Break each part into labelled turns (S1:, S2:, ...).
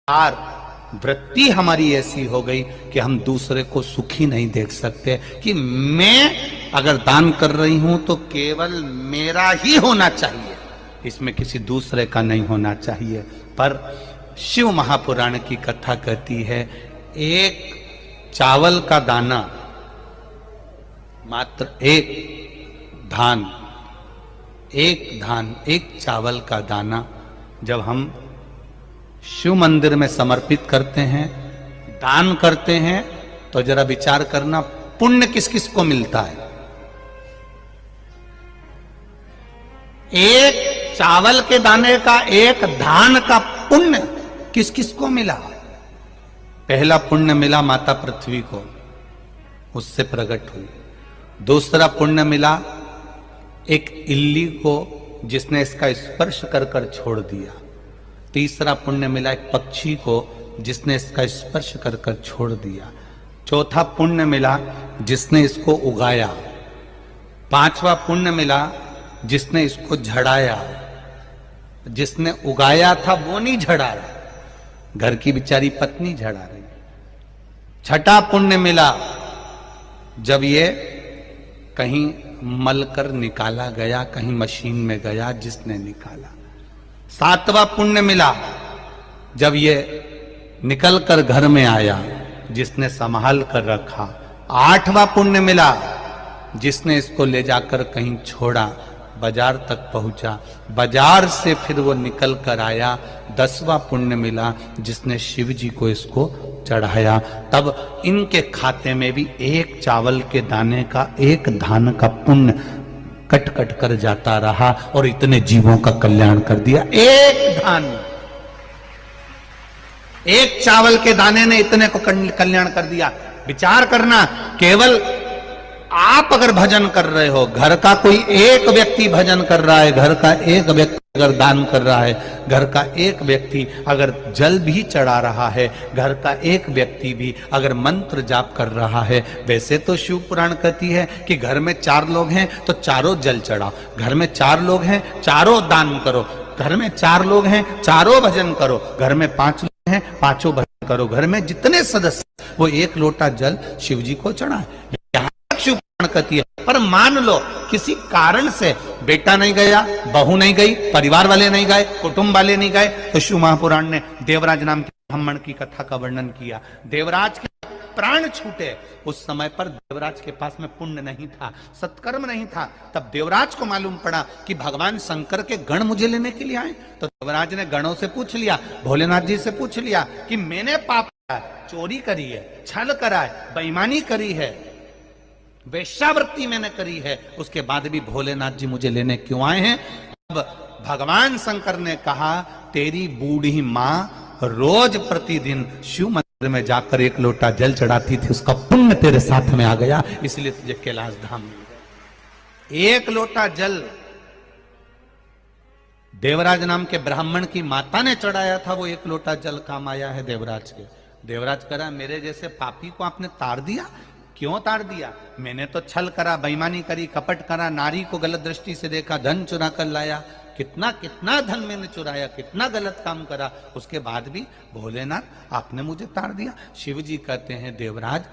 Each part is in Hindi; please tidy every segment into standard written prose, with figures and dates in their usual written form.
S1: यार वृत्ति हमारी ऐसी हो गई कि हम दूसरे को सुखी नहीं देख सकते, कि मैं अगर दान कर रही हूं तो केवल मेरा ही होना चाहिए, इसमें किसी दूसरे का नहीं होना चाहिए। पर शिव महापुराण की कथा कहती है, एक चावल का दाना, मात्र एक धान, एक चावल का दाना जब हम शिव मंदिर में समर्पित करते हैं, दान करते हैं, तो जरा विचार करना पुण्य किस किस को मिलता है। एक चावल के दाने का, एक धान का पुण्य किस किस को मिला? पहला पुण्य मिला माता पृथ्वी को, उससे प्रकट हुई। दूसरा पुण्य मिला एक इल्ली को, जिसने इसका स्पर्श कर कर छोड़ दिया। तीसरा पुण्य मिला एक पक्षी को, जिसने इसका स्पर्श कर कर छोड़ दिया। चौथा पुण्य मिला जिसने इसको उगाया। पांचवा पुण्य मिला जिसने इसको झड़ाया। जिसने उगाया था वो नहीं झड़ा रहा, घर की बेचारी पत्नी झड़ा रही। छठा पुण्य मिला जब ये कहीं मलकर निकाला गया, कहीं मशीन में गया, जिसने निकाला। सातवां पुण्य मिला जब ये निकल कर घर में आया, जिसने संभाल कर रखा। आठवां पुण्य मिला जिसने इसको ले जाकर कहीं छोड़ा, बाजार तक पहुंचा, बाजार से फिर वो निकल कर आया। 10वां पुण्य मिला जिसने शिव जी को इसको चढ़ाया। तब इनके खाते में भी एक चावल के दाने का, एक धान का पुण्य कट कट कर जाता रहा और इतने जीवों का कल्याण कर दिया। एक धान, एक चावल के दाने ने इतने को कल्याण कर दिया। विचार करना, केवल आप अगर भजन कर रहे हो, घर का कोई एक व्यक्ति भजन कर रहा है, घर का एक व्यक्ति अगर दान कर रहा है, घर का एक व्यक्ति अगर जल भी चढ़ा रहा है, घर का एक व्यक्ति भी अगर मंत्र जाप कर रहा है। वैसे तो शिव पुराण कहती है कि घर में 4 लोग हैं तो चारों जल चढ़ाओ, घर में 4 लोग हैं चारों दान करो, घर में 4 लोग हैं चारों भजन करो, घर में 5 लोग हैं 5 भजन करो, घर में जितने सदस्य वो 1 लोटा जल शिव जी को चढ़ाए। शिव पुराण कहती है। पर मान लो किसी कारण से बेटा नहीं गया, बहू नहीं गई, परिवार वाले नहीं गए, कुटुंब वाले नहीं गए, तो शिव महापुराण ने देवराज नाम के ब्राह्मण की कथा का वर्णन किया। देवराज के प्राण छूटे, उस समय पर देवराज के पास में पुण्य नहीं था, सत्कर्म नहीं था। तब देवराज को मालूम पड़ा कि भगवान शंकर के गण मुझे लेने के लिए आए। तो देवराज ने गणों से पूछ लिया, भोलेनाथ जी से पूछ लिया कि मैंने पाप किया, चोरी करी है, छल करा है, बेईमानी करी है, वेश्यावृत्ति मैंने करी है, उसके बाद भी भोलेनाथ जी मुझे लेने क्यों आए हैं? अब भगवान शंकर ने कहा, तेरी बूढ़ी माँ रोज प्रतिदिन शिव मंदिर में जाकर 1 लोटा जल चढ़ाती थी, उसका पुण्य तेरे साथ में आ गया, इसलिए तुझे कैलाश धाम मिल गया। 1 लोटा जल देवराज नाम के ब्राह्मण की माता ने चढ़ाया था, वो 1 लोटा जल काम आया है देवराज के। देवराज करा, मेरे जैसे पापी को आपने तार दिया। क्यों तार दिया? मैंने तो छल करा, बेईमानी करी, कपट करा, नारी को गलत दृष्टि से देखा, धन चुरा कर लाया, कितना कितना धन मैंने चुराया, कितना गलत काम करा, उसके बाद भी भोलेनाथ आपने मुझे तार दिया। शिव जी कहते हैं, देवराज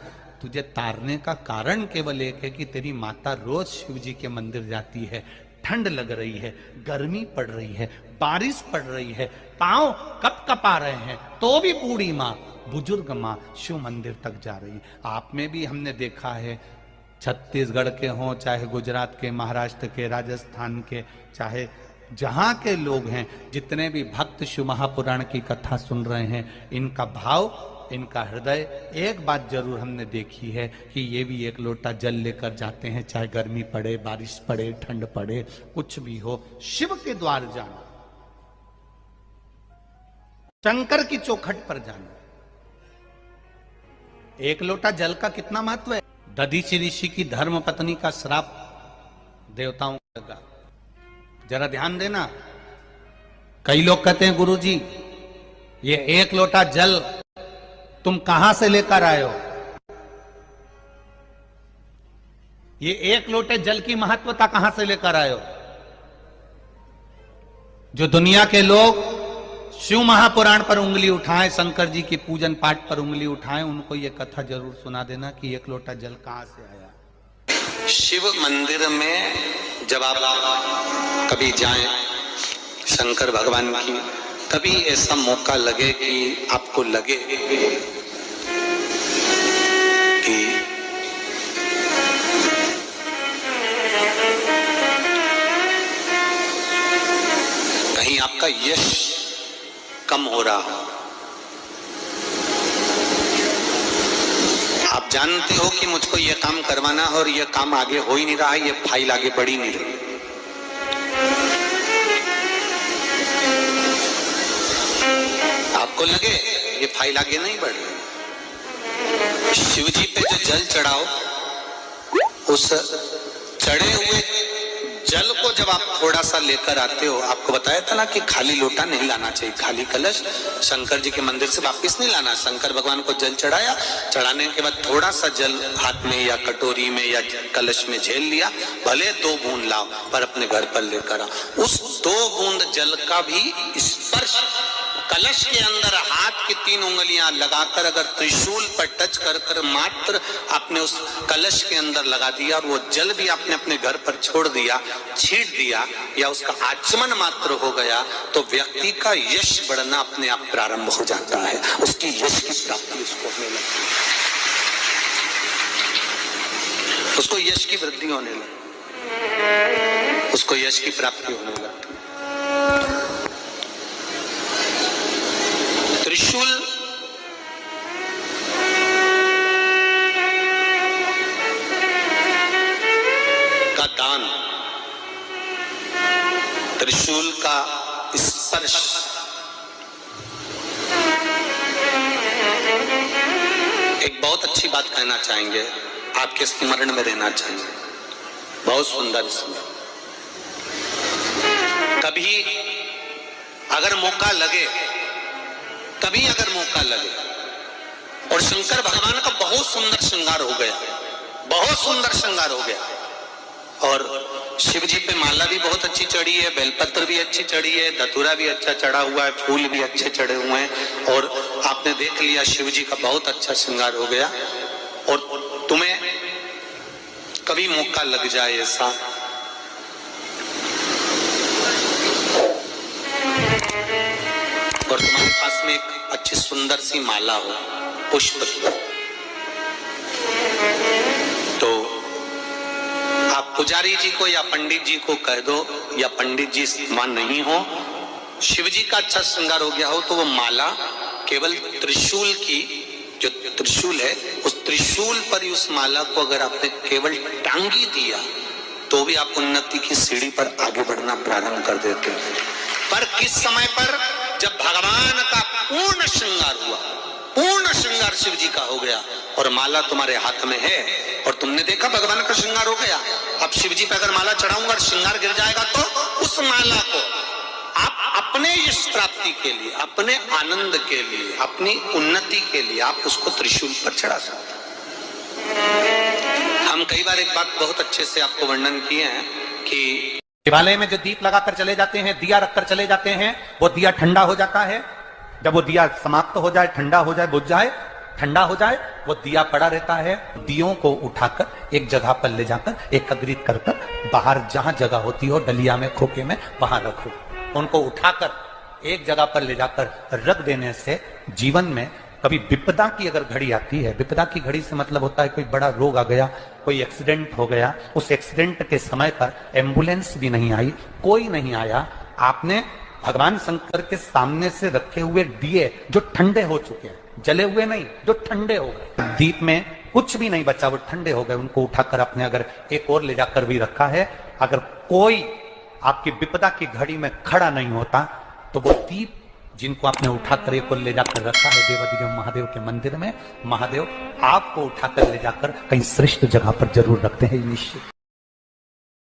S1: तुझे तारने का कारण केवल एक है कि तेरी माता रोज शिव जी के मंदिर जाती है, ठंड लग रही है, गर्मी पड़ रही है, बारिश पड़ रही है, पांव कप कपा रहे हैं, तो भी बूढ़ी माँ, बुजुर्ग माँ शिव मंदिर तक जा रही। आप में भी हमने देखा है, छत्तीसगढ़ के हों, चाहे गुजरात के, महाराष्ट्र के, राजस्थान के, चाहे जहां के लोग हैं, जितने भी भक्त शिव महापुराण की कथा सुन रहे हैं, इनका भाव, इनका हृदय, एक बात जरूर हमने देखी है कि ये भी 1 लोटा जल लेकर जाते हैं, चाहे गर्मी पड़े, बारिश पड़े, ठंड पड़े, कुछ भी हो, शिव के द्वार जाना, शंकर की चौखट पर जाना। 1 लोटा जल का कितना महत्व है? दधीचि ऋषि की धर्म पत्नी का श्राप देवताओं को लगा। जरा ध्यान देना, कई लोग कहते हैं गुरुजी ये 1 लोटा जल तुम कहां से लेकर आए हो? ये 1 लोटे जल की महत्वता कहां से लेकर आए हो? जो दुनिया के लोग शिव महापुराण पर उंगली उठाएं, शंकर जी के पूजन पाठ पर उंगली उठाएं, उनको ये कथा जरूर सुना देना कि एक लोटा जल कहां से आया।
S2: शिव मंदिर में जब आप कभी जाएं शंकर भगवान की, कभी ऐसा मौका लगे कि आपको लगे कि कहीं आपका यश कम हो रहा हो, आप जानते हो कि मुझको ये काम करवाना है और ये काम आगे हो ही नहीं रहा है, ये फाइल आगे बढ़ ही नहीं रही, आपको लगे ये फाइल आगे नहीं बढ़ रही, शिव जी पे जो जल चढ़ाओ, उस चढ़े हुए जल को जब आप थोड़ा सा लेकर आते हो, आपको बताया था ना कि खाली लोटा नहीं लाना चाहिए, खाली कलश शंकर जी के मंदिर से वापस नहीं लाना। शंकर भगवान को जल चढ़ाया, चढ़ाने के बाद थोड़ा सा जल हाथ में या कटोरी में या कलश में झेल लिया, भले 2 बूंद लाओ पर अपने घर पर लेकर आओ। उस 2 बूंद जल का भी स्पर्श कलश के अंदर हाथ की 3 उंगलियां लगाकर अगर त्रिशूल पर टच कर कर मात्र आपने उस कलश के अंदर लगा दिया और वो जल भी आपने अपने घर पर छोड़ दिया, छींट दिया या उसका आचमन मात्र हो गया, तो व्यक्ति का यश बढ़ना अपने आप प्रारंभ हो जाता है, उसकी यश की प्राप्ति उसको होने लगती है, उसको यश की वृद्धि होने लगती, उसको यश की प्राप्ति होने लगती। त्रिशूल का दान, त्रिशूल का स्पर्श एक बहुत अच्छी बात कहना चाहेंगे, आपके स्मरण में रहना चाहिए, बहुत सुंदर इसमें। कभी अगर मौका लगे, कभी अगर मौका लगे और शंकर भगवान का बहुत सुंदर श्रृंगार हो गया, बहुत सुंदर श्रृंगार हो गया और शिव जी पे माला भी बहुत अच्छी चढ़ी है, बेलपत्र भी अच्छी चढ़ी है, धतूरा भी अच्छा चढ़ा हुआ है, फूल भी अच्छे चढ़े हुए हैं और आपने देख लिया शिव जी का बहुत अच्छा श्रृंगार हो गया और तुम्हें कभी मौका लग जाए ऐसा और तुम्हारे पास में एक अच्छी सुंदर सी माला हो पुष्प की, तो आप पुजारी जी को या पंडित जी को कह दो, या पंडित जी मान नहीं हो, शिव जी का अच्छा श्रृंगार हो गया हो, तो वो माला केवल त्रिशूल की, जो त्रिशूल है उस त्रिशूल पर ही उस माला को अगर आपने केवल टांगी दिया तो भी आप उन्नति की सीढ़ी पर आगे बढ़ना प्रारंभ कर देते हैं। पर किस समय पर? जब भगवान का पूर्ण श्रृंगार हुआ, पूर्ण श्रृंगार शिव जी का हो गया और माला तुम्हारे हाथ में है और तुमने देखा भगवान का श्रृंगार हो गया, अब शिव जी पे अगर माला चढ़ाऊंगा और श्रृंगार गिर जाएगा तो उस माला को आप अपने यश प्राप्ति के लिए, अपने आनंद के लिए, अपनी उन्नति के लिए आप उसको त्रिशूल पर चढ़ा सकते हैं। हम कई बार एक बात बहुत अच्छे से आपको वर्णन किए हैं कि
S1: शिवालय में जो दीप लगाकर चले जाते हैं, दिया रखकर चले जाते हैं, वो दिया ठंडा हो जाता है, जब वो दिया समाप्त हो जाए, ठंडा हो जाए, बुझ जाए, ठंडा हो जाए, वो दिया पड़ा रहता है। दियों को उठाकर एक जगह पर ले जाकर एकत्रित कर कर बाहर जहां जगह होती हो, डलिया में, खोखे में, वहां रखो। उनको उठाकर एक जगह पर ले जाकर रख देने से जीवन में कभी विपदा की अगर घड़ी आती है, विपदा की घड़ी से मतलब होता है कोई बड़ा रोग आ गया, कोई एक्सीडेंट हो गया, उस एक्सीडेंट के समय पर एम्बुलेंस भी नहीं आई, कोई नहीं आया, आपने भगवान शंकर के सामने से रखे हुए दिए जो ठंडे हो चुके हैं, जले हुए नहीं, जो ठंडे हो गए, दीप में कुछ भी नहीं बचा, वो ठंडे हो गए, उनको उठाकर आपने अगर एक और ले जाकर भी रखा है, अगर कोई आपकी विपदा की घड़ी में खड़ा नहीं होता तो वो दीप जिनको आपने उठाकर एक और ले जाकर रखा है देवाधिदेव महादेव के मंदिर में, महादेव आपको उठाकर ले जाकर कहीं श्रेष्ठ जगह पर जरूर रखते हैं निश्चित।